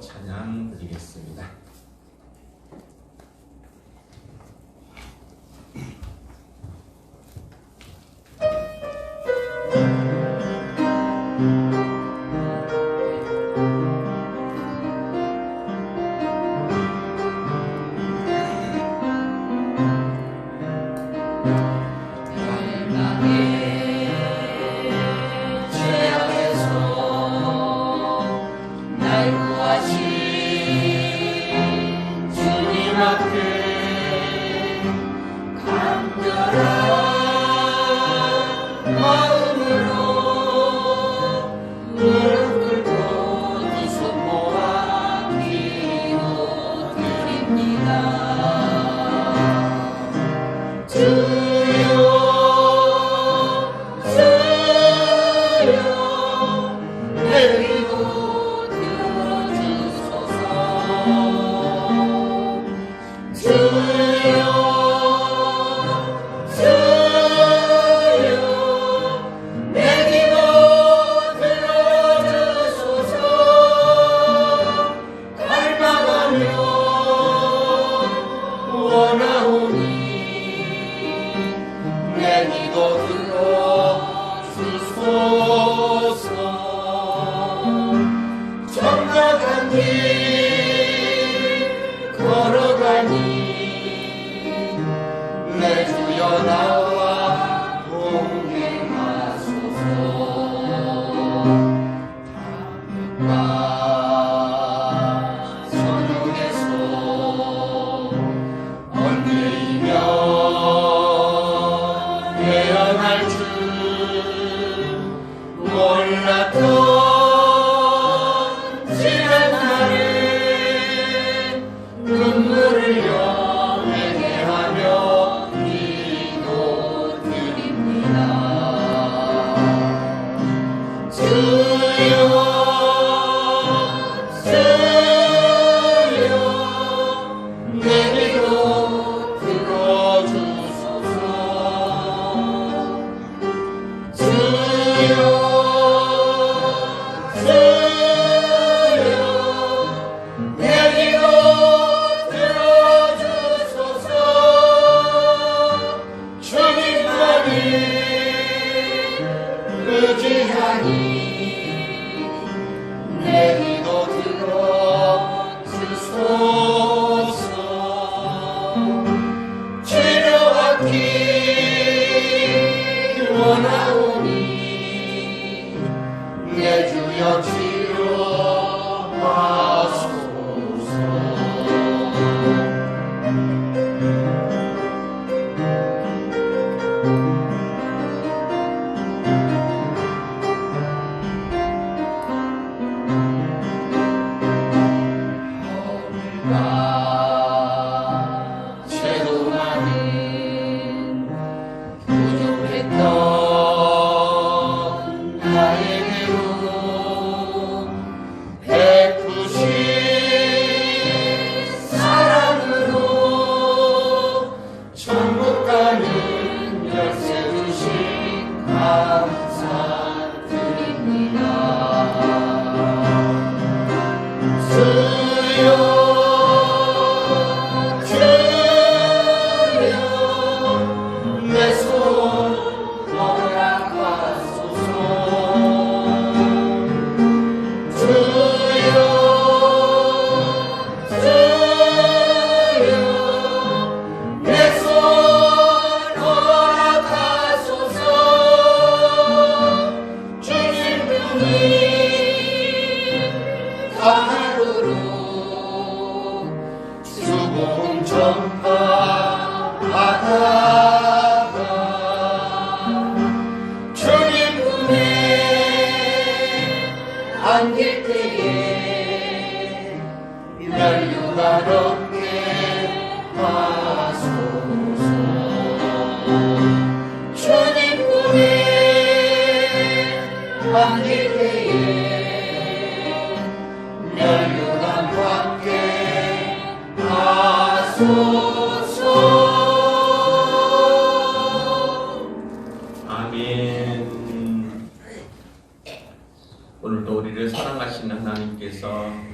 찬양 드리겠습니다.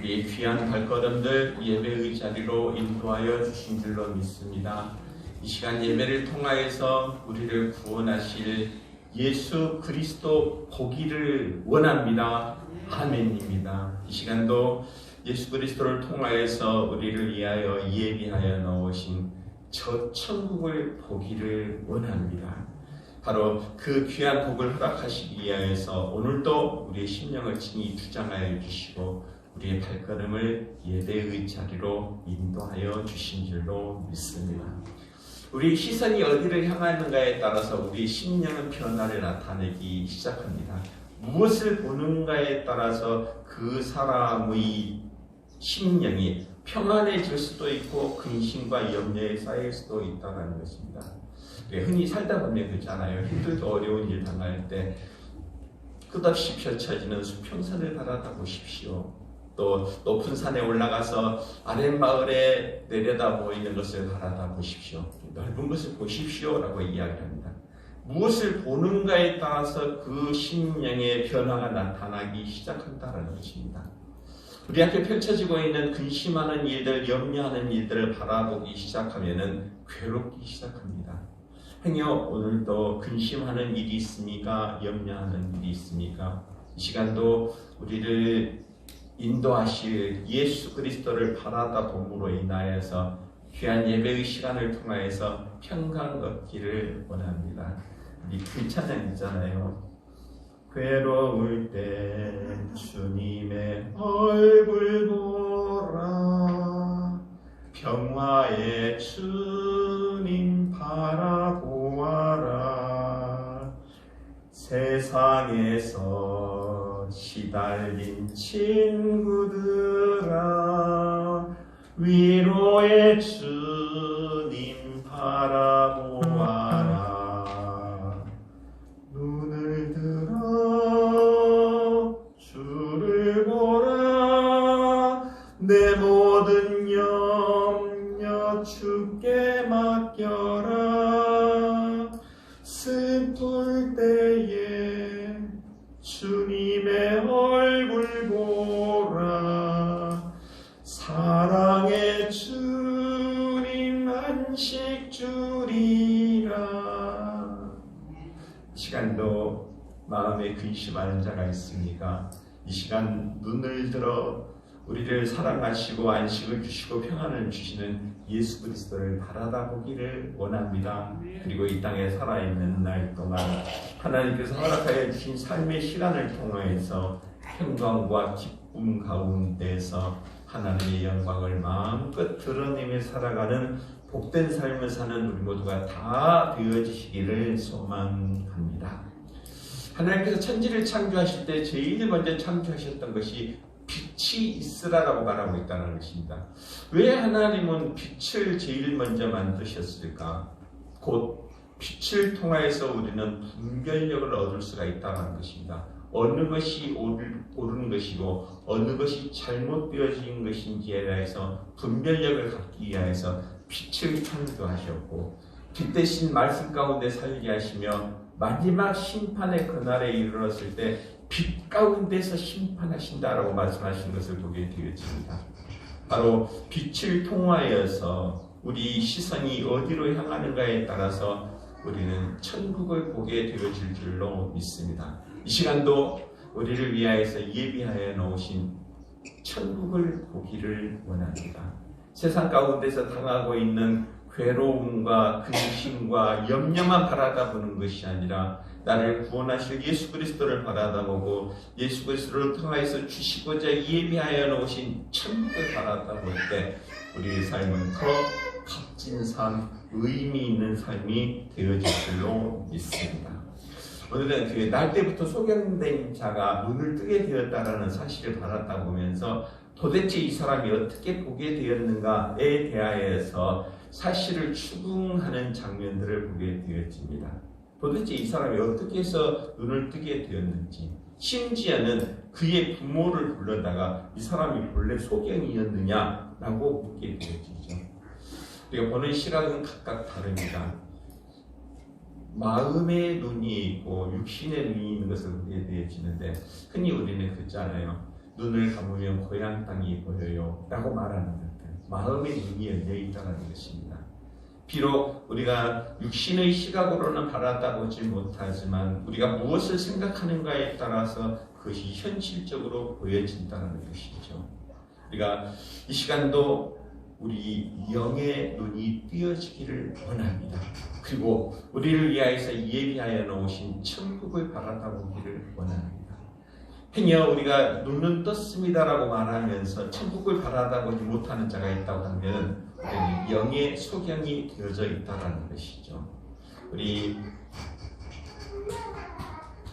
우리의 귀한 발걸음들 예배의 자리로 인도하여 주신 줄로 믿습니다. 이 시간 예배를 통하여서 우리를 구원하실 예수 그리스도 보기를 원합니다. 아멘입니다. 이 시간도 예수 그리스도를 통하여서 우리를 위하여 예비하여 놓으신 저 천국을 보기를 원합니다. 바로 그 귀한 복을 허락하시기 위하여서 오늘도 우리의 심령을 친히 주장하여 주시고 우리의 발걸음을 예배의 자리로 인도하여 주신 줄로 믿습니다. 우리 시선이 어디를 향하는가에 따라서 우리의 심령은 변화를 나타내기 시작합니다. 무엇을 보는가에 따라서 그 사람의 심령이 평안해질 수도 있고 근심과 염려에 쌓일 수도 있다는 것입니다. 흔히 살다 보면 그렇잖아요. 힘들고 어려운 일 당할 때 끝없이 펼쳐지는 수평선을 바라다 보십시오. 또 높은 산에 올라가서 아랫마을에 내려다 보이는 것을 바라다 보십시오. 넓은 것을 보십시오 라고 이야기합니다. 무엇을 보는가에 따라서 그 심령의 변화가 나타나기 시작한다는 것입니다. 우리 앞에 펼쳐지고 있는 근심하는 일들, 염려하는 일들을 바라보기 시작하면 괴롭기 시작합니다. 행여 오늘도 근심하는 일이 있습니까? 염려하는 일이 있습니까? 이 시간도 우리를 인도하실 예수 그리스도를 바라다 봄으로 인하여서 귀한 예배의 시간을 통하여서 평강 얻기를 원합니다. 이 그 찬양 있잖아요. 괴로울 때 주님의 얼굴 보라, 평화의 주님 바라보아라. 세상에서 시달린 친구들아, 위로의 주님 바라보아라. 눈을 들어 주를 보라, 내 모든 염려 주께 맡겨라. 슬플 때에 주님의 얼굴 보라, 사랑의 주님 안식 주리라. 이 시간도 마음에 근심하는 자가 있습니까? 이 시간 눈을 들어 우리를 사랑하시고 안식을 주시고 평안을 주시는 예수 그리스도를 바라다 보기를 원합니다. 그리고 이 땅에 살아있는 날 동안 하나님께서 허락하여 주신 삶의 시간을 통해서 평강과 기쁨 가운데서 하나님의 영광을 마음껏 드러내며 살아가는 복된 삶을 사는 우리 모두가 다 되어지시기를 소망합니다. 하나님께서 천지를 창조하실 때 제일 먼저 창조하셨던 것이 빛이 있으라라고 말하고 있다는 것입니다. 왜 하나님은 빛을 제일 먼저 만드셨을까? 곧 빛을 통하여서 우리는 분별력을 얻을 수가 있다는 것입니다. 어느 것이 옳은 것이고 어느 것이 잘못되어진 것인지에 대해서 분별력을 갖기 위해서 빛을 창조하셨고, 빛 대신 말씀 가운데 살게 하시며 마지막 심판의 그날에 이르렀을 때 빛 가운데서 심판하신다라고 말씀하신 것을 보게 되어집니다. 바로 빛을 통하여서 우리 시선이 어디로 향하는가에 따라서 우리는 천국을 보게 되어질 줄로 믿습니다. 이 시간도 우리를 위하여서 예비하여 놓으신 천국을 보기를 원합니다. 세상 가운데서 당하고 있는 괴로움과 근심과 염려만 바라다보는 것이 아니라 나를 구원하실 예수 그리스도를 바라다보고 예수 그리스도를 통하여서 주시고자 예비하여 놓으신 천국을 바라다볼 때 우리의 삶은 더 값진 삶, 의미 있는 삶이 되어질 줄로 믿습니다. 오늘은 그 날 때부터 소경된 자가 눈을 뜨게 되었다라는 사실을 바라다 보면서 도대체 이 사람이 어떻게 보게 되었는가에 대하여서 사실을 추궁하는 장면들을 보게 되어집니다. 도대체 이 사람이 어떻게 해서 눈을 뜨게 되었는지, 심지어는 그의 부모를 불러다가 이 사람이 본래 소경이었느냐라고 묻게 되어지죠. 우리가 보는 시각은 각각 다릅니다. 마음의 눈이 있고 육신의 눈이 있는 것을 보게 되어지는데, 흔히 우리는 그렇잖아요. 눈을 감으면 고향 땅이 보여요 라고 말하는 것들, 마음의 눈이 열려 있다는 것입니다. 비록 우리가 육신의 시각으로는 바라다 보지 못하지만 우리가 무엇을 생각하는가에 따라서 그것이 현실적으로 보여진다는 것이죠. 우리가 이 시간도 우리 영의 눈이 띄어지기를 원합니다. 그리고 우리를 위하여서 예비하여 놓으신 천국을 바라다 보기를 원합니다. 행여 우리가 눈은 떴습니다라고 말하면서 천국을 바라다 보지 못하는 자가 있다고 하면 우리는 영의 소경이 되어져 있다는 것이죠. 우리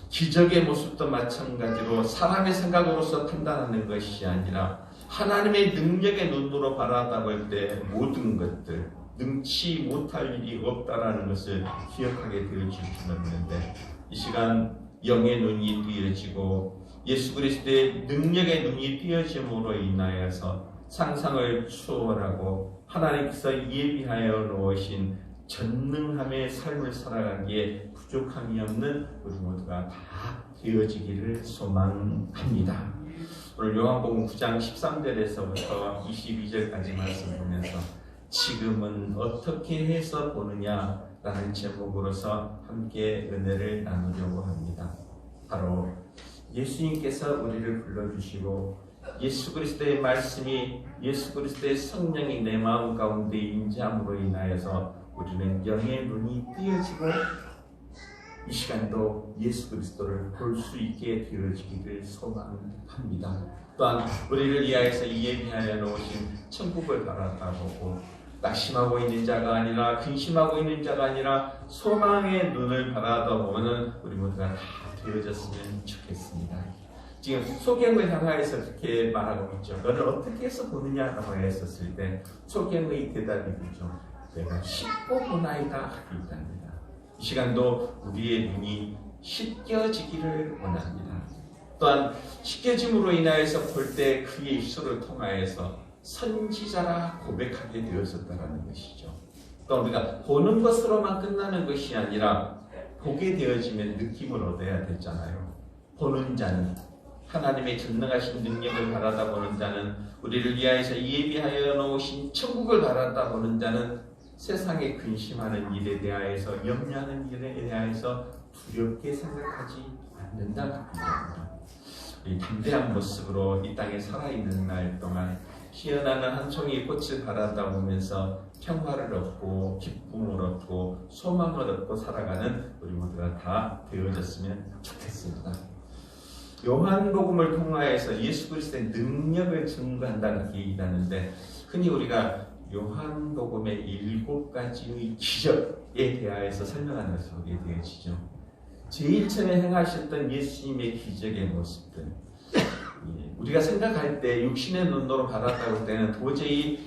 기적의 모습도 마찬가지로 사람의 생각으로서 판단하는 것이 아니라 하나님의 능력의 눈으로 바라다 볼 때 모든 것들 능치 못할 일이 없다라는 것을 기억하게 되어질 줄 믿는데, 이 시간 영의 눈이 띄어지고 예수 그리스도의 능력의 눈이 띄어짐으로 인하여서 상상을 초월하고 하나님께서 예비하여 놓으신 전능함의 삶을 살아가기에 부족함이 없는 우리 모두가 다 되어지기를 소망합니다. 오늘 요한복음 9장 13절에서부터 22절까지 말씀 보면서 지금은 어떻게 해서 보느냐라는 제목으로서 함께 은혜를 나누려고 합니다. 바로 예수님께서 우리를 불러주시고 예수 그리스도의 말씀이, 예수 그리스도의 성령이 내 마음 가운데 임재함으로 인하여서 우리는 영의 눈이 띄어지고 이 시간도 예수 그리스도를 볼 수 있게 되어지기를 소망합니다. 또한 우리를 위하여서 예비하여 놓으신 천국을 바라다 보고 낙심하고 있는 자가 아니라 근심하고 있는 자가 아니라 소망의 눈을 바라다 보면 우리 모두가 다 되어졌으면 좋겠습니다. 지금 소경을 향하여서 그렇게 말하고 있죠. 너는 어떻게 해서 보느냐라고 했었을 때 소경의 대답이 뭐죠? 내가 쉽고 보나이다 하고 있답니다. 이 시간도 우리의 눈이 씻겨지기를 원합니다. 또한 씻겨짐으로 인하여서 볼 때 그의 입술을 통하여서 선지자라 고백하게 되었었다는 것이죠. 또 우리가 보는 것으로만 끝나는 것이 아니라 보게 되어지면 느낌을 얻어야 되잖아요. 보는 자는, 하나님의 전능하신 능력을 바라다 보는 자는, 우리를 위하여서 예비하여 놓으신 천국을 바라다 보는 자는 세상에 근심하는 일에 대하여서, 염려하는 일에 대하여서 두렵게 생각하지 않는다. 이 담대한 모습으로 이 땅에 살아있는 날 동안 피어나는 한 송이 꽃을 바라다 보면서 평화를 얻고 기쁨을 얻고 소망을 얻고 살아가는 우리 모두가 다 되어졌으면 좋겠습니다. 요한복음을 통하여서 예수 그리스도의 능력을 증거한다는 얘기하는데, 흔히 우리가 요한복음의 7가지의 기적에 대하여서 설명하는 것을 보게 되어지죠. 제일 처음에 행하셨던 예수님의 기적의 모습들, 우리가 생각할 때 육신의 눈으로 바라다 볼 때는 도저히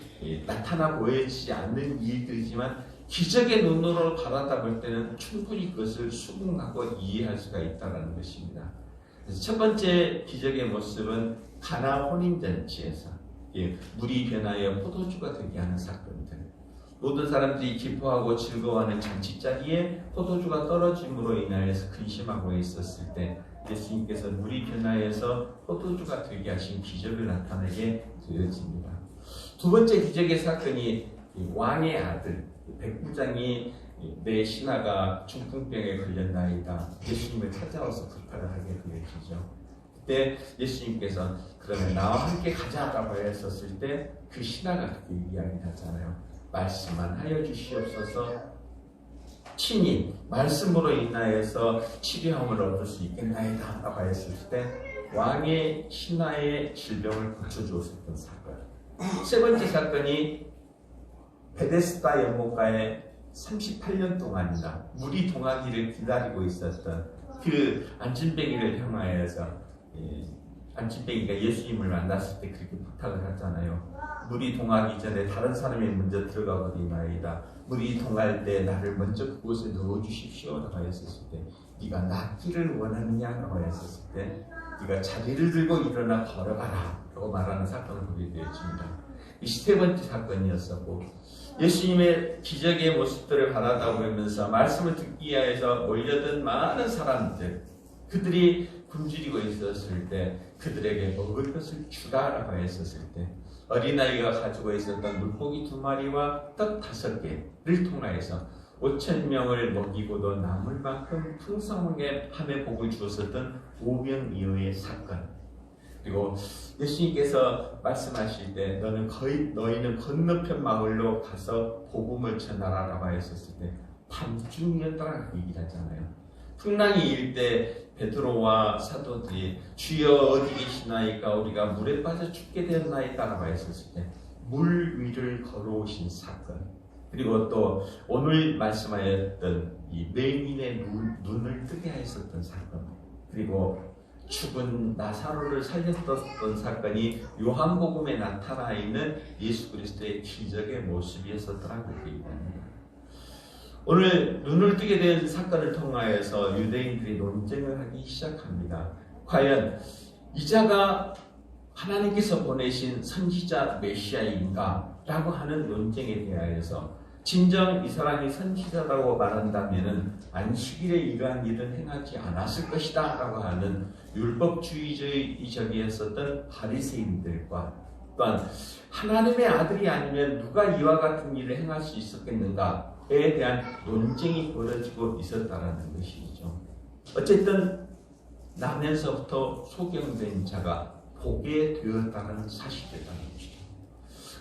나타나 보이지 않는 일들이지만 기적의 눈으로 바라다 볼 때는 충분히 그것을 수긍하고 이해할 수가 있다는 것입니다. 그래서 첫 번째 기적의 모습은 가나 혼인잔치에서 물이 변하여 포도주가 되게 하는 사건들. 모든 사람들이 기뻐하고 즐거워하는 잔치자리에 포도주가 떨어짐으로 인하여서 근심하고 있었을 때 예수님께서 물이 변하여서 포도주가 되게 하신 기적을 나타내게 되어집니다. 두 번째 기적의 사건이 왕의 아들 백부장이 내 신하가 중풍병에 걸렸나이다. 예수님을 찾아와서 부탁을 하게 되어지죠. 그때 예수님께서 그러면 나와 함께 가자라고 했었을 때 그 신하가 그렇게 이야기하잖아요. 말씀만 하여 주시옵소서. 친히 말씀으로 인하여서 치료함을 얻을 수 있겠나이다 라고 했을 때 왕의 신하의 질병을 고쳐주었던 사건. 세 번째 사건이 베데스다 연못가에 38년 동안이나 물이 동하기를 기다리고 있었던 그 안진뱅이를 향하여서 안진뱅이가 예수님을 만났을 때 그렇게 부탁을 하잖아요. 물이 동하기 전에 다른 사람이 먼저 들어가 버리나이다. 물이 동할 때 나를 먼저 그곳에 넣어주십시오 라고 했었을 때, 네가 낫기를 원하느냐 라고 했었을 때 네가 자리를 들고 일어나 걸어가라 라고 말하는 사건을 보게 되어집니다. 이 세 번째 사건이었었고, 예수님의 기적의 모습들을 바라다 보면서 말씀을 듣기 위해서 몰려든 많은 사람들, 그들이 굶주리고 있었을 때 그들에게 먹을 것을 주라라고 했었을 때 어린아이가 가지고 있었던 물고기 2마리와 떡 5개를 통하여서 5,000명을 먹이고도 남을 만큼 풍성하게 함에 복을 주었었던 오병이어의 사건, 그리고 예수님께서 말씀하실 때 너희는 건너편 마을로 가서 복음을 전하라라고 했었을 때 밤중이었다라고 얘기를 하잖아요. 풍랑이 일 때 베드로와 사도들이 주여 어디 계시나이까 우리가 물에 빠져 죽게 되었나이까라고 했었을 때 물 위를 걸어오신 사건, 그리고 또 오늘 말씀하였던 이 매민의 눈을 뜨게 하였었던 사건, 그리고 죽은 나사로를 살렸던 사건이 요한복음에 나타나 있는 예수 그리스도의 기적의 모습이었었더라고 얘기합니다. 오늘 눈을 뜨게 된 사건을 통하여서 유대인들이 논쟁을 하기 시작합니다. 과연 이 자가 하나님께서 보내신 선지자 메시아인가? 라고 하는 논쟁에 대하여서 진정 이 사람이 선지자라고 말한다면 안식일에 이러한 일은 행하지 않았을 것이다 라고 하는 율법주의적이었었던 바리새인들과 또한 하나님의 아들이 아니면 누가 이와 같은 일을 행할 수 있었겠는가에 대한 논쟁이 벌어지고 있었다는 것이죠. 어쨌든 나면서부터 소경된 자가 보게 되었다는 사실이라는 것이죠.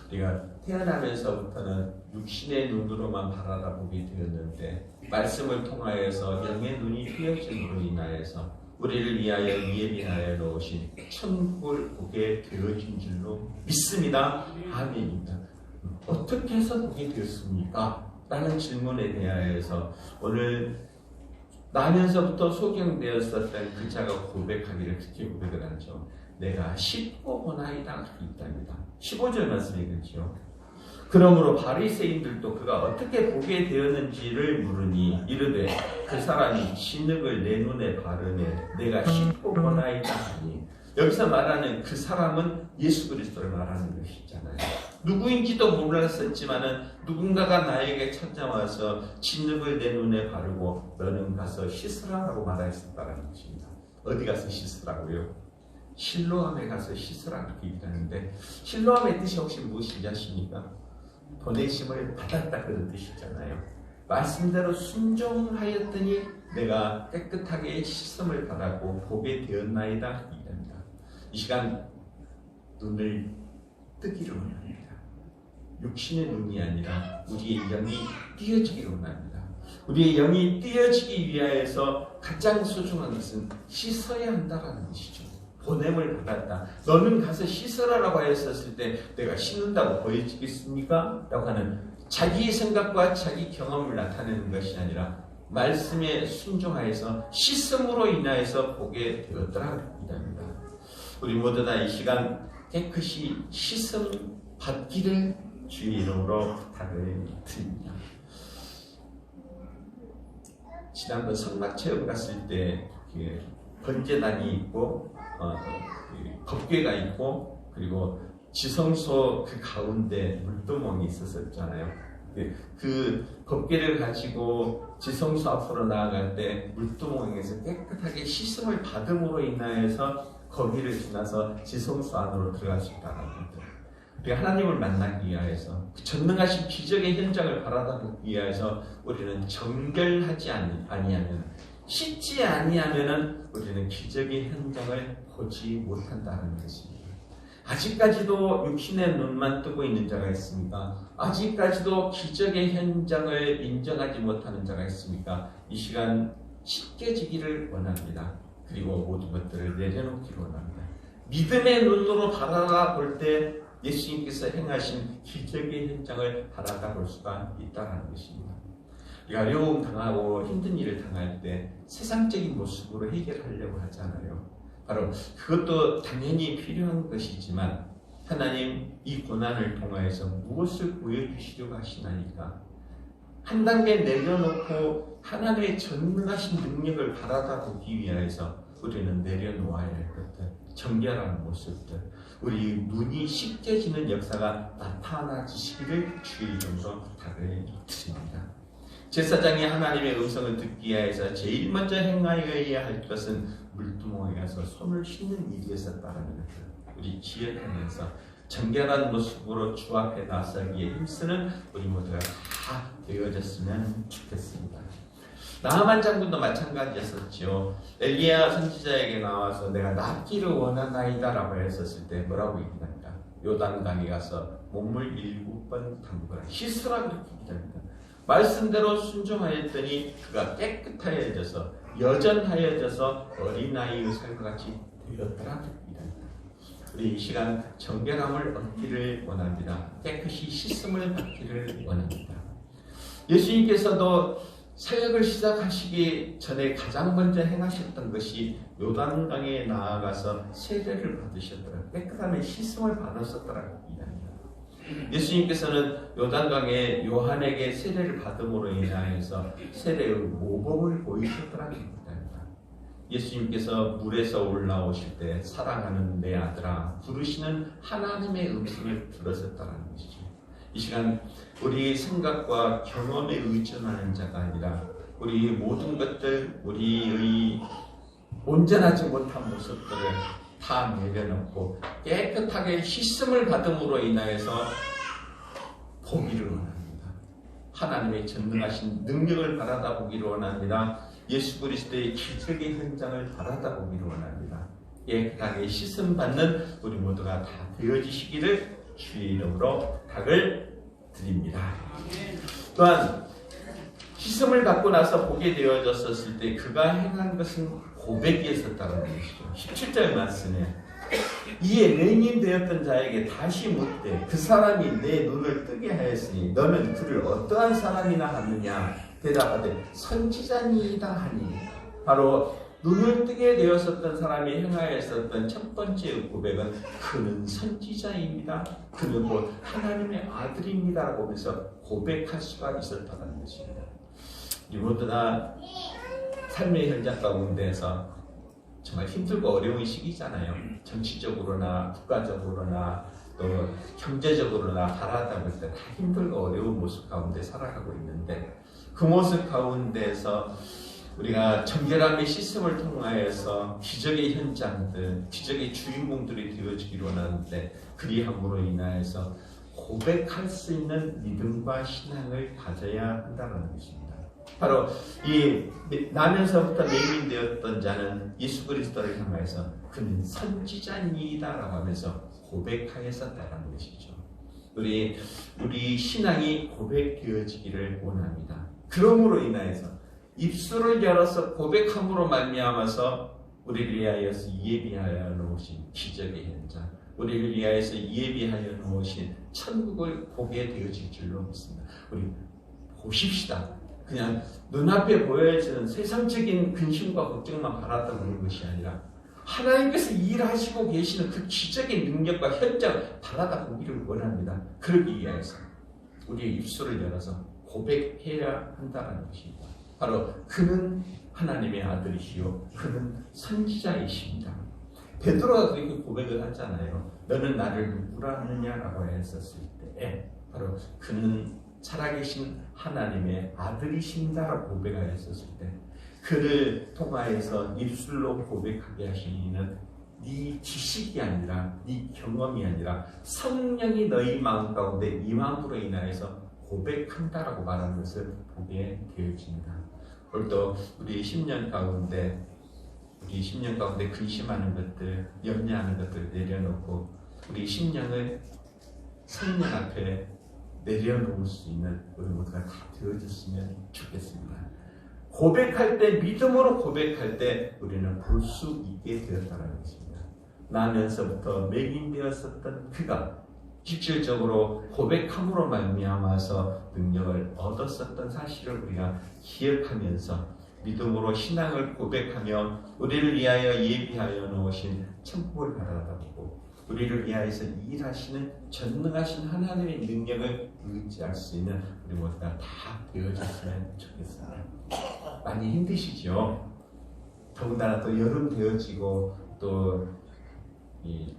우리가 태어나면서부터는 육신의 눈으로만 바라보게 되었는데 말씀을 통하여서 영의 눈이 뜨여짐으로 인하여서 우리를 위하여 예비하여 놓으신 천국을 보게 되어진 줄로 믿습니다. 아멘입니다. 어떻게 해서 보게 되었습니까? 라는 질문에 대하여서 오늘 나면서부터 소경되었었던 그 자가 고백하기를 그렇게 고백을 하죠. 내가 씹고 보나이다 있답니다. 15절 말씀이 그렇죠. 그러므로 바리새인들도 그가 어떻게 보게 되었는지를 물으니 이르되 그 사람이 진흙을 내 눈에 바르네 내가 씹고 보나이다 하니, 여기서 말하는 그 사람은 예수 그리스도를 말하는 것이잖아요. 누구인지도 몰랐었지만은 누군가가 나에게 찾아와서 진흙을 내 눈에 바르고 너는 가서 씻으라고 말했었다는 것입니다. 어디 가서 씻으라고요? 실로암에 가서 씻으라고 얘기하는데 실로암의 뜻이 혹시 무엇인지 아십니까? 보내심을 받았다 그런 뜻이잖아요. 말씀대로 순종하였더니 내가 깨끗하게 씻음을 받았고 보게 되었나이다 얘기합니다. 이 시간 눈을 뜨기를 원합니다. 육신의 눈이 아니라 우리의 영이 띄어지기를 원합니다. 우리의 영이 띄어지기 위하여서 가장 소중한 것은 씻어야 한다는 것이죠. 보냄을 받았다. 너는 가서 씻으라라고 했었을 때 내가 씻는다고 보여지겠습니까? 라고 하는 자기의 생각과 자기 경험을 나타내는 것이 아니라 말씀에 순종하여서 씻음으로 인하여서 보게 되었더라고 합니다. 우리 모두 다 이 시간 깨끗이 씻음 받기를 주의 이름으로 부탁을 드립니다. 지난번 성막체험 갔을 때 번제단이 있고 법궤가 있고 그리고 지성소 그 가운데 물두멍이 있었잖아요. 그 법궤를 가지고 지성소 앞으로 나아갈 때 물두멍에서 깨끗하게 씻음을 받음으로 인하여서 거기를 지나서 지성소 안으로 들어갈 수 있다는 것들. 우리가 하나님을 만나기 위하여서 그 전능하신 기적의 현장을 바라보기 위하여서 우리는 정결하지 아니하면, 씻지 아니하면은 우리는 기적의 현장을 보지 못한다는 것입니다. 아직까지도 육신의 눈만 뜨고 있는 자가 있습니까? 아직까지도 기적의 현장을 인정하지 못하는 자가 있습니까? 이 시간 씻겨지기를 원합니다. 그리고 모든 것들을 내려놓기를 원합니다. 믿음의 눈으로 바라볼 때 예수님께서 행하신 기적의 현장을 바라볼 수가 있다는 것입니다. 우리가 어려움 당하고 힘든 일을 당할 때 세상적인 모습으로 해결하려고 하잖아요. 바로 그것도 당연히 필요한 것이지만 하나님 이 고난을 통하여서 무엇을 보여주시려고 하시나이까? 한 단계 내려놓고 하나님의 전능하신 능력을 바라보기 위해서 우리는 내려놓아야 할 것들, 정결한 모습들, 우리 눈이 씻겨지는 역사가 나타나지시기를 주의 이름으로 부탁을 드립니다. 제사장이 하나님의 음성을 듣기 위해서 제일 먼저 행하여야 할 것은 물두멍에 가서 손을 씻는 일이 있었다는 것을 우리 기억하면서 정결한 모습으로 주 앞에 나서기에 힘쓰는 우리 모두가 다 되어졌으면 좋겠습니다. 나하만 장군도 마찬가지였었죠. 엘리야 선지자에게 나와서 내가 낫기를 원하나이다 라고 했었을 때 뭐라고 얘기합니까? 요단강에 가서 몸을 7번 담그라 씻으라 그렇게 얘기합니다. 말씀대로 순종하였더니 그가 깨끗하여져서 여전하여져서 어린아이의 삶과 같이 되었더라 그렇게 얘기합니다. 우리 이 시간 정결함을 얻기를 원합니다. 깨끗이 씻음을 받기를 원합니다. 예수님께서도 사역을 시작하시기 전에 가장 먼저 행하셨던 것이 요단강에 나아가서 세례를 받으셨더라. 깨끗함에 씻음을 받았었더라고 이야기합니다. 예수님께서는 요단강에 요한에게 세례를 받음으로 인하여서 세례의 모범을 보이셨더라고 이야기합니다. 예수님께서 물에서 올라오실 때 사랑하는 내 아들아 부르시는 하나님의 음성을 들으셨다는 것이죠. 이 시간 우리 생각과 경험에 의존하는 자가 아니라 우리 모든 것들, 우리의 온전하지 못한 모습들을 다 내려놓고 깨끗하게 씻음을 받음으로 인하여서 보기를 원합니다. 하나님의 전능하신 능력을 바라다 보기를 원합니다. 예수 그리스도의 기적의 현장을 바라다 보기를 원합니다. 깨끗하게 씻음 받는 우리 모두가 다 되어지시기를 주의 이름으로 부탁을 드립니다. 또한 씻음을 받고 나서 보게 되어졌었을 때 그가 행한 것은 고백이었었다는 것이죠. 17절 말씀에 이에 맹인되었던 자에게 다시 묻되 그 사람이 내 눈을 뜨게 하였으니 너는 그를 어떠한 사람이나 하느냐 대답하되 선지자니이다 하니 바로 눈을 뜨게 되었었던 사람이 행하였었던 첫 번째 고백은 그는 선지자입니다. 그는 곧 하나님의 아들입니다. 라고 하면서 고백할 수가 있었다는 것입니다. 이 모두 다 삶의 현장 가운데서 정말 힘들고 어려운 시기잖아요. 정치적으로나 국가적으로나 또 경제적으로나 바라다 볼 때 다 힘들고 어려운 모습 가운데 살아가고 있는데 그 모습 가운데서 우리가 정결함의 시스템을 통하여서 기적의 현장들, 기적의 주인공들이 되어지기를 원하는데 그리함으로 인하여서 고백할 수 있는 믿음과 신앙을 가져야 한다는 것입니다. 바로 이 나면서부터 맹인되었던 자는 예수 그리스도를 향하여서 그는 선지자니이다 라고 하면서 고백하였었다는 것이죠. 우리 신앙이 고백되어지기를 원합니다. 그러므로 인하여서 입술을 열어서 고백함으로 말미암아서 우리를 위하여서 예비하여 놓으신 기적의 현장, 우리를 위하여서 예비하여 놓으신 천국을 보게 되어질 줄로 믿습니다. 우리 보십시다. 그냥 눈앞에 보여지는 세상적인 근심과 걱정만 바라다 보는 것이 아니라 하나님께서 일하시고 계시는 그 기적의 능력과 현장을 바라다 보기를 원합니다. 그러기 위해서 우리의 입술을 열어서 고백해야 한다는 것입니다. 바로 그는 하나님의 아들이시요 그는 선지자이십니다. 베드로가 그렇게 고백을 하잖아요. 너는 나를 누구라 하느냐라고 했었을 때 바로 그는 살아계신 하나님의 아들이신다라고 고백하였었을 때 그를 통하여서 입술로 고백하게 하시는 네 지식이 아니라 네 경험이 아니라 성령이 너희 마음 가운데 임함으로 인하여서 고백한다라고 말하는 것을 보게 되어집니다. 오늘도 우리 10년 가운데 근심하는 것들, 염려하는 것들을 내려놓고 우리 심령을 성령 앞에 내려놓을 수 있는 우리 모두가 다 되어졌으면 좋겠습니다. 고백할 때, 믿음으로 고백할 때 우리는 볼 수 있게 되었다는 것입니다. 나면서부터 맹인되었었던 그가 실질적으로 고백함으로 말미암아서 능력을 얻었었던 사실을 우리가 기억하면서 믿음으로 신앙을 고백하며 우리를 위하여 예비하여 놓으신 천국을 바라보고 우리를 위하여서 일하시는 전능하신 하나님의 능력을 의지할 수 있는 우리 모두가 다 되어졌으면 좋겠습니다. 많이 힘드시죠? 더군다나 또 여름 되어지고 또 이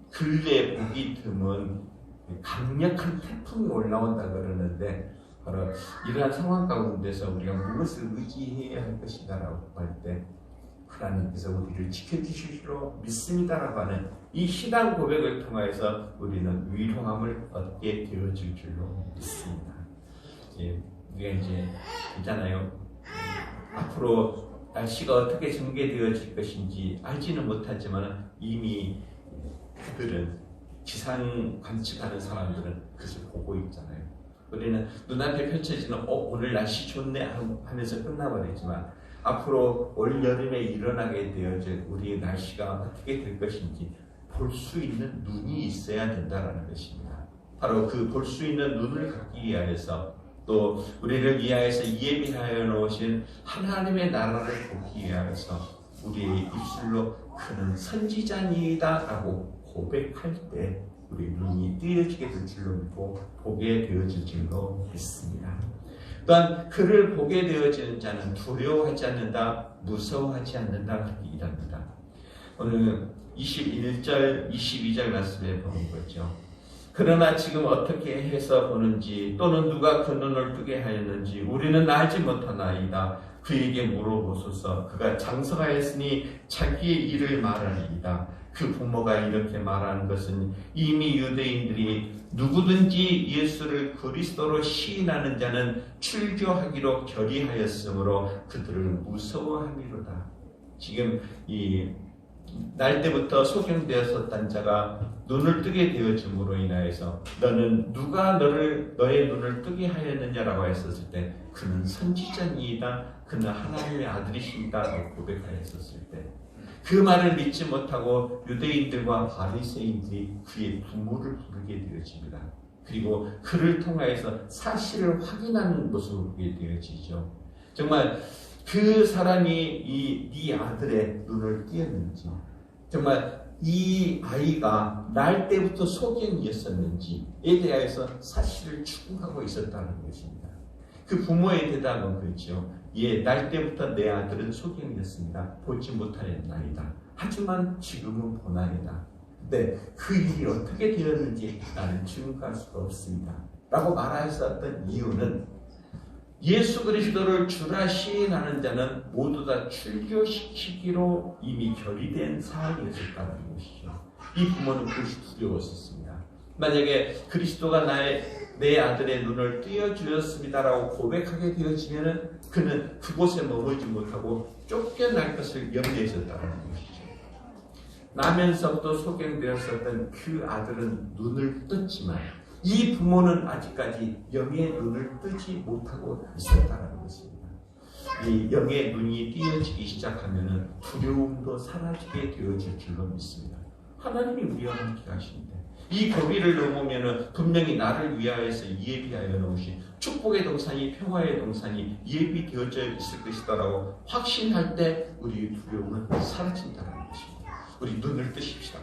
근래 보기 드문 강력한 태풍이 올라온다 그러는데 바로 이러한 상황 가운데서 우리가 무엇을 의지해야 할 것인가라고 할 때 하나님께서 우리를 지켜주시기로 믿습니다라고 하는 이 신앙 고백을 통하여서 우리는 위로함을 얻게 되어질 줄로 믿습니다. 우리가 이제 있잖아요. 앞으로 날씨가 어떻게 전개되어질 것인지 알지는 못하지만 이미 그들은 기상 관측하는 사람들은 그것을 보고 있잖아요. 우리는 눈앞에 펼쳐지는 오늘 날씨 좋네 하면서 끝나버리지만 앞으로 올 여름에 일어나게 되어질 우리의 날씨가 어떻게 될 것인지 볼 수 있는 눈이 있어야 된다는 것입니다. 바로 그 볼 수 있는 눈을 갖기 위하여서 또 우리를 위하여서 예비하여 놓으신 하나님의 나라를 보기 위하여서 우리의 입술로 그는 선지자니이다 라고 고백할 때 우리 눈이 뜨여지게 될 줄로 믿고 보게 되어질 줄로 믿습니다. 또한 그를 보게 되어지는 자는 두려워하지 않는다, 무서워하지 않는다 그렇게 일합니다. 오늘 21절, 22절 말씀에 보는 거죠. 그러나 지금 어떻게 해서 보는지 또는 누가 그 눈을 뜨게 하였는지 우리는 알지 못하나이다. 그에게 물어보소서. 그가 장성하였으니 자기의 일을 말하리이다. 그 부모가 이렇게 말하는 것은 이미 유대인들이 누구든지 예수를 그리스도로 시인하는 자는 출교하기로 결의하였으므로 그들을 무서워함이로다. 지금 이 날 때부터 소경되었었던 자가 눈을 뜨게 되어짐으로 인하여서 너는 누가 너의 눈을 뜨게 하였느냐라고 했었을 때 그는 선지자니이다. 그는 하나님의 아들이십니다. 라고 고백하였었을 때 그 말을 믿지 못하고 유대인들과 바리새인들이 그의 부모를 부르게 되어집니다. 그리고 그를 통하여서 사실을 확인하는 모습을 보게 되어지죠. 정말 그 사람이 네 아들의 눈을 띄었는지, 정말 이 아이가 날 때부터 소경이었었는지에 대해서 사실을 추궁하고 있었다는 것입니다. 그 부모의 대답은 그렇죠. 예, 날 때부터 내 아들은 소경이었습니다. 보지 못하였나이다. 하지만 지금은 보나이다. 근데 그 일이 어떻게 되었는지 나는 증거할 수가 없습니다. 라고 말하셨던 이유는 예수 그리스도를 주라 시인하는 자는 모두 다 출교시키기로 이미 결의된 사안이었다는 것이죠. 이 부모는 그것이 두려웠었습니다. 만약에 그리스도가 내 아들의 눈을 띄어주었습니다라고 고백하게 되어지면 그는 그곳에 머물지 못하고 쫓겨날 것을 염려했었다는 것이죠. 나면서부터 소경되었었던 그 아들은 눈을 떴지만 이 부모는 아직까지 영의 눈을 뜨지 못하고 있었다는 것입니다. 이 영의 눈이 띄어지기 시작하면 두려움도 사라지게 되어질 줄로 믿습니다. 하나님이 우리와 함께 하시는데 이 고비를 넘으면 분명히 나를 위하여서 예비하여 놓으신 축복의 동산이 평화의 동산이 예비되어져 있을 것이다라고 확신할 때 우리의 두려움은 사라진다는 것입니다. 우리 눈을 뜨십시다.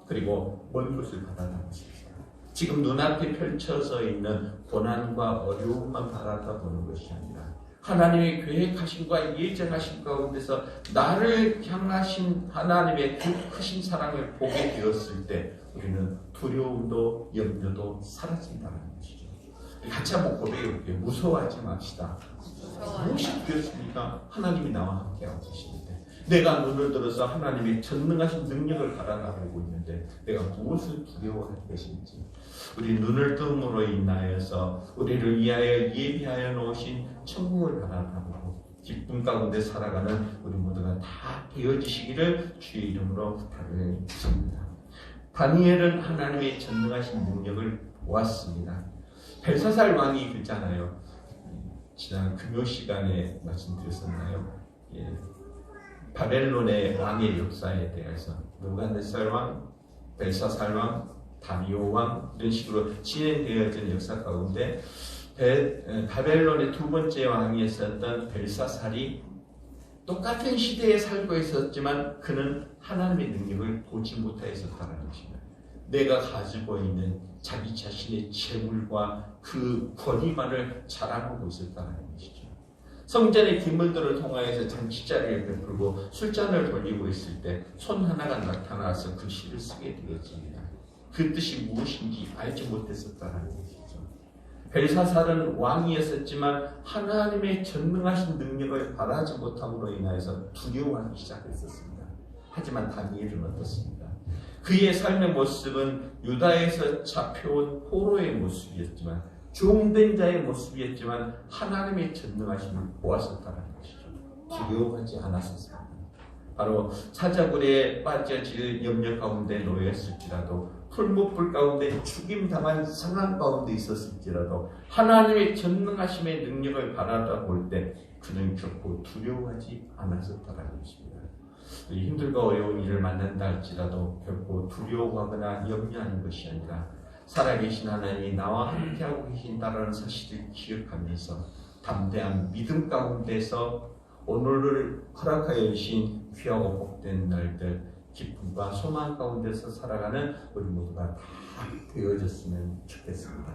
그리고 먼 곳을 바라다보십시다. 지금 눈앞에 펼쳐져 있는 고난과 어려움만 바라다보는 것이 아니라 하나님의 계획하심과 예정하심 가운데서 나를 향하신 하나님의 그 크신 사랑을 보게 되었을 때 우리는 두려움도 염려도 사라진다는 것이죠. 같이 한번 고백해볼게요. 무서워하지 맙시다. 무엇이 되었습니까? 하나님이 나와 함께하고 계시는데 내가 눈을 들어서 하나님의 전능하신 능력을 바라보고 있는데 내가 무엇을 두려워할 것인지 우리 눈을 뜸으로 인하여서 우리를 위하여 예비하여 놓으신 천국을 바라보고 기쁨 가운데 살아가는 우리 모두가 다 되어지시기를 주의 이름으로 부탁을 드립니다. 다니엘은 하나님의 전능하신 능력을 보았습니다. 벨사살 왕이 그랬잖아요. 지난 금요 시간에 말씀드렸었나요? 예. 바벨론의 왕의 역사에 대해서 느부갓네살 왕, 벨사살 왕, 다리오 왕 이런 식으로 진행되어진 역사 가운데 바벨론의 두 번째 왕이었던 벨사살이 똑같은 시대에 살고 있었지만 그는 하나님의 능력을 보지 못하였었다는 것입니다. 내가 가지고 있는 자기 자신의 재물과 그 권위만을 자랑하고 있었다는 것이죠. 성전의 기물들을 통하여서 잔치자리를 베풀고 술잔을 돌리고 있을 때 손 하나가 나타나서 글씨를 쓰게 되었습니다. 그 뜻이 무엇인지 알지 못했었다는 것이죠. 벨사살은 왕이었었지만 하나님의 전능하신 능력을 바라지 못함으로 인하여서 두려워하기 시작했었습니다. 하지만 다니엘은 어떻습니까? 그의 삶의 모습은 유다에서 잡혀온 포로의 모습이었지만, 종된 자의 모습이었지만 하나님의 전능하심을 보았었다는 것이죠. 두려워하지 않았었습니다. 바로 사자굴에 빠져질 염려 가운데 놓였을지라도, 풀무불 가운데 죽임당한 상황 가운데 있었을지라도 하나님의 전능하심의 능력을 바라다 볼 때 그는 결코 두려워하지 않았었다는 것입니다. 힘들고 어려운 일을 만난다 할지라도 결코 두려워하거나 염려하는 것이 아니라 살아계신 하나님이 나와 함께하고 계신다는 사실을 기억하면서 담대한 믿음 가운데서 오늘을 허락하여 주신 귀하고 복된 날들, 기쁨과 소망 가운데서 살아가는 우리 모두가 다 되어졌으면 좋겠습니다.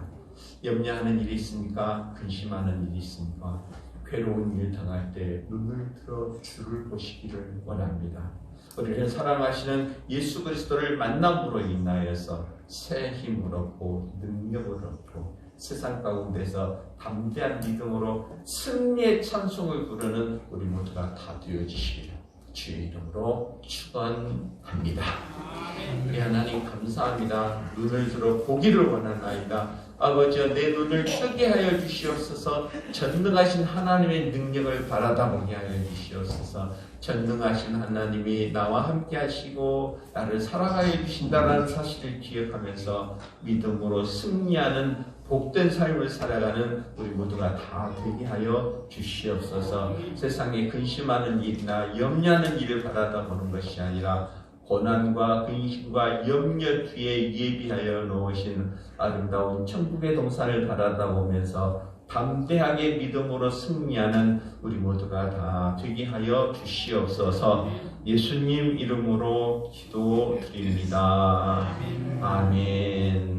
염려하는 일이 있습니까? 근심하는 일이 있습니까? 괴로운 일 당할 때 눈을 들어 주를 보시기를 원합니다. 우리를 사랑하시는 예수 그리스도를 만남으로 인하여서 새 힘을 얻고 능력을 얻고 세상 가운데서 담대한 믿음으로 승리의 찬송을 부르는 우리 모두가 다 되어지시기를 주의 이름으로 축원합니다. 우리 하나님 감사합니다. 눈을 들어 보기를 원하나이다. 아버지여, 내 눈을 뜨게 하여 주시옵소서. 전능하신 하나님의 능력을 바라다보게 하여 주시옵소서. 전능하신 하나님이 나와 함께 하시고 나를 사랑하여 주신다는 사실을 기억하면서 믿음으로 승리하는 복된 삶을 살아가는 우리 모두가 다 되게 하여 주시옵소서. 세상에 근심하는 일이나 염려하는 일을 바라다 보는 것이 아니라 고난과 근심과 염려 뒤에 예비하여 놓으신 아름다운 천국의 동산을 바라다 보면서 담대하게 믿음으로 승리하는 우리 모두가 다 되게 하여 주시옵소서. 예수님 이름으로 기도드립니다. 아멘.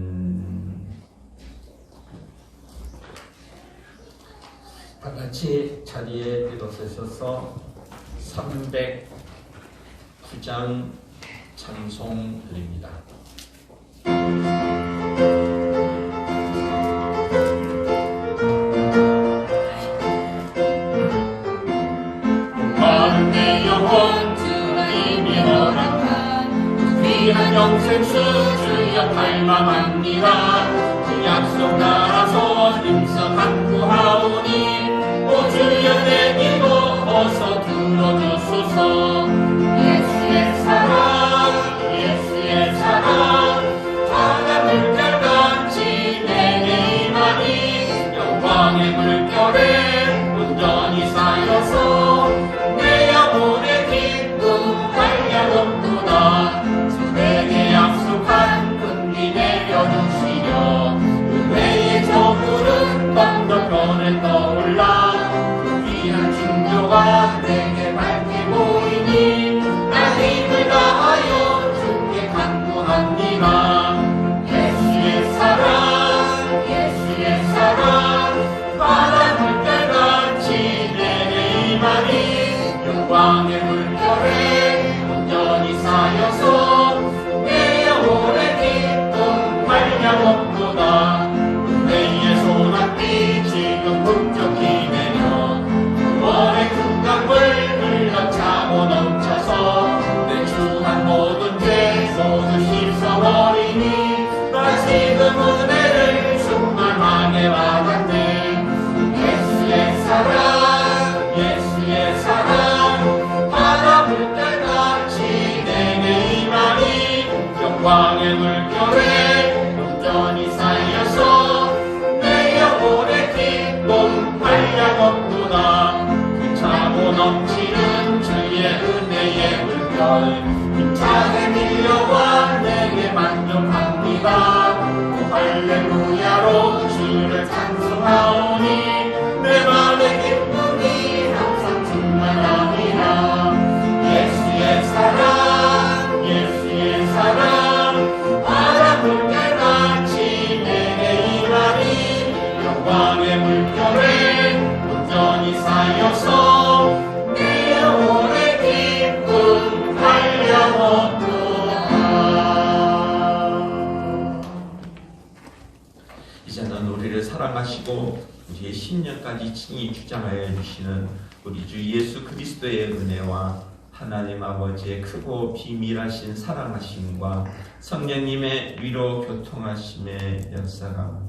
다 같이 자리에 일어서셔서 309장 찬송 드립니다. 내 영혼 주님이 허락한 귀한 영생수 주여 갈망합니다. 그 약속 나라서 힘써 간구하오니 오 주여 내 기도 어서 들어주소서. 예수의 사랑 예수의 사랑 바다 물결같이 내게 임하니 영광의 물결에 온전히 쌓여서 내 영혼의 기쁨 한량없도다. 내게 약속한 은비 내려주시려 은혜의 저물은 건너편에 떠올라 그 귀한 징조가 내게 밝게 보이니 나 힘을 다하여 주께 간구합니다. 예수의 사랑 예수의 사랑 바다 물결같이 내게 임하니 영광의 물결에 온전히 쌓여서 내 영혼의 기쁨 한량없도다. 은혜의 소낙비 지금 북적이 내려 구원의 큰 강물 흘러 차고 넘쳐서 내 주한 모든 죄 모두 씻어버리니 나 지금 은혜를 충만하게 받았네. 예수의 사랑 예수의 사랑 바다 물결같이 내게 임하니 영광의 물결에 온전히 쌓여서 내 영혼의 기쁨 한량없도다. 그 차고 넘치는 주의 은혜의 물결 힘차게 밀려와 내게 만족합니다. 오 할렐루야로 주를 찬송하오니 내 맘의 기쁨이 항상 충만합니다. 예수의 사랑 예수의 사랑 바다 물결같이 내게 임하니 영광의 물결에 온전히 쌓여서 내 영혼의 기쁨 한량없도다. 이제는 우리를 사랑하시고 우리의 심령까지 친히 주장하여 주시는 우리 주 예수 그리스도의 은혜와 하나님 아버지의 크고 비밀하신 사랑하심과 성령님의 위로 교통하심의 역사가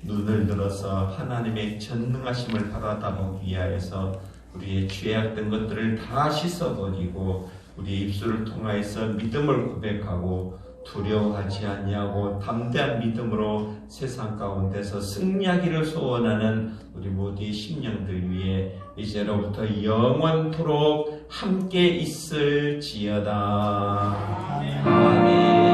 눈을 들어서 하나님의 전능하심을 바라다보기 위하여서 우리의 죄악된 것들을 다 씻어버리고 우리의 입술을 통하여서 믿음을 고백하고 두려워하지 아니하고 담대한 믿음으로 세상 가운데서 승리하기를 소원하는 우리 모두의 심령들 위해 이제로부터 영원토록 함께 있을지어다. 아멘.